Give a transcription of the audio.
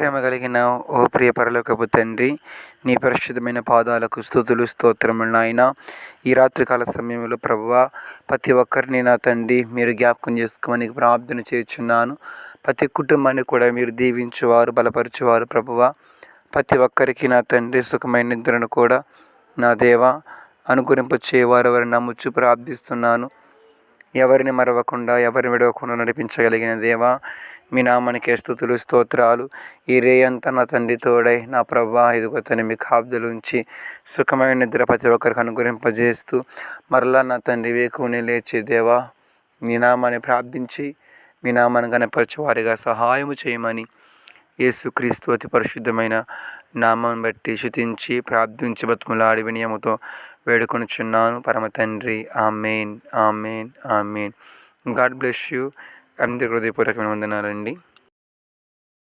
ప్రేమ కలిగిన ఓ ప్రియ పరలోకపు తండ్రి, నీ పరిశుద్ధమైన పాదాలకు స్తుతులు స్తోత్రములు నాయన. ఈ రాత్రికాల సమయంలో ప్రభువా, ప్రతి ఒక్కరిని నా తండ్రి మీరు జ్ఞాపకం చేసుకోమని ప్రార్థన చేయుచున్నాను. ప్రతి కుటుంబాన్ని కూడా మీరు దీవించువారు, బలపరచువారు ప్రభువా. ప్రతి ఒక్కరికి నా తండ్రి సుఖమైన నిద్రను కూడా నా దేవ అనుగురింప చేయవారు ఎవరిని నమ్ముచు ప్రార్థిస్తున్నాను. ఎవరిని మరవకుండా, ఎవరిని విడవకుండా నడిపించగలిగిన దేవా, మీ నామానికే స్తుతులు స్తోత్రాలు. ఈ రేయంతా నా తండ్రి తోడై నా ప్రభా ఇదిగో తను మీ కాపుదలుంచి సుఖమైన నిద్ర ప్రతి ఒక్కరికి అనుగురింపజేస్తూ మరలా నా తండ్రి వేకుని లేచే దేవా, మీ నామాన్ని ప్రార్థించి మీ నామాన్ని కనపరచు వారిగా సహాయము చేయమని యేసుక్రీస్తు అతి పరిశుద్ధమైన నామం బట్టి శుతించి ప్రార్థించి బతుములాడి వినయముతో వేడుకొనుచున్నాను పరమ తండ్రి. Amen, amen, amen. God bless you. అందరి హృదయపూర్వకమైన వందనాలండి.